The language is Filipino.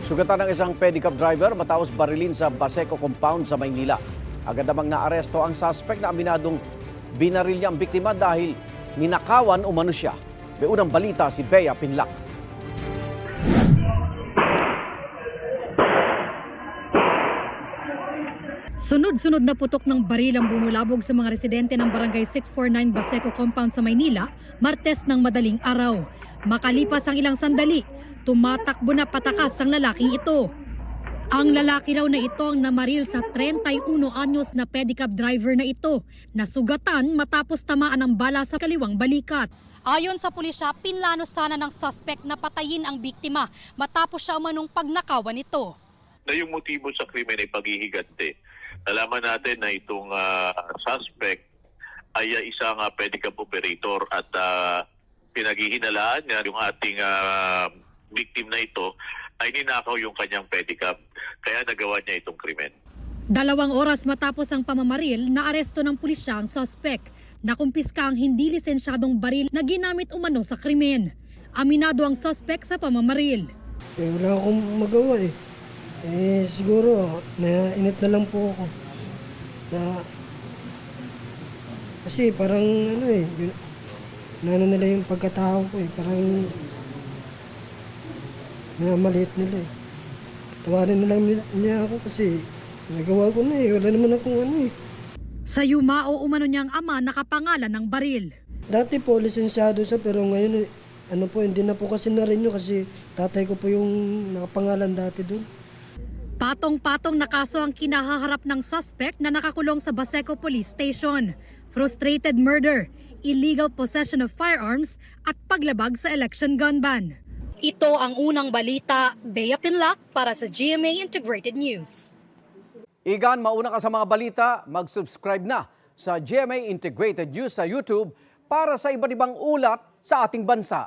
Sugatan ng isang pedicab driver matapos barilin sa Baseco compound sa Maynila. Agad namang naaresto ang suspect na aminadong binaril niya ang biktima dahil ninakawan umano siya. May unang balita si Bea Pinlac. Sunod-sunod na putok ng baril ang bumulabog sa mga residente ng Barangay 649 Baseco compound sa Maynila, Martes ng madaling araw. Makalipas ang ilang sandali, tumatakbo na patakas ang lalaking ito. Ang lalaki raw na ito ang namaril sa 31 anyos na pedicab driver na ito, na sugatan matapos tamaan ng bala sa kaliwang balikat. Ayon sa pulisya, pinlano sana ng suspect na patayin ang biktima matapos siya umanong pagnakawan nito. Na yung motibo sa krimen ay paghihigante. Nalaman natin na itong suspect ay isang pedicab operator at pinaghihinalaan niya yung ating victim na ito ay ninakaw yung kanyang pedicab. Kaya nagawa niya itong krimen. 2 oras matapos ang pamamaril, naaresto ng pulisya ang suspect. Nakumpiska ang hindi lisensyadong baril na ginamit umano sa krimen. Aminado ang suspect sa pamamaril. Wala akong magawa eh. Siguro, nainit na lang po ako. Kasi parang nila yung pagkatao ko eh. Parang minamaliit nila eh. Tawarin na lang niya ako kasi nagawa ko na eh. Wala naman akong eh. Sa Yumao, umano niyang ama nakapangalan ng baril. Dati po, lisensyado siya pero ngayon hindi na po kasi na-renew kasi tatay ko po yung nakapangalan dati doon. Patong-patong na kaso ang kinahaharap ng suspect na nakakulong sa Baseco Police Station. Frustrated murder, illegal possession of firearms at paglabag sa election gun ban. Ito ang unang balita, Bea Pinlac para sa GMA Integrated News. Igan, mauna ka sa mga balita, mag-subscribe na sa GMA Integrated News sa YouTube para sa iba't ibang ulat sa ating bansa.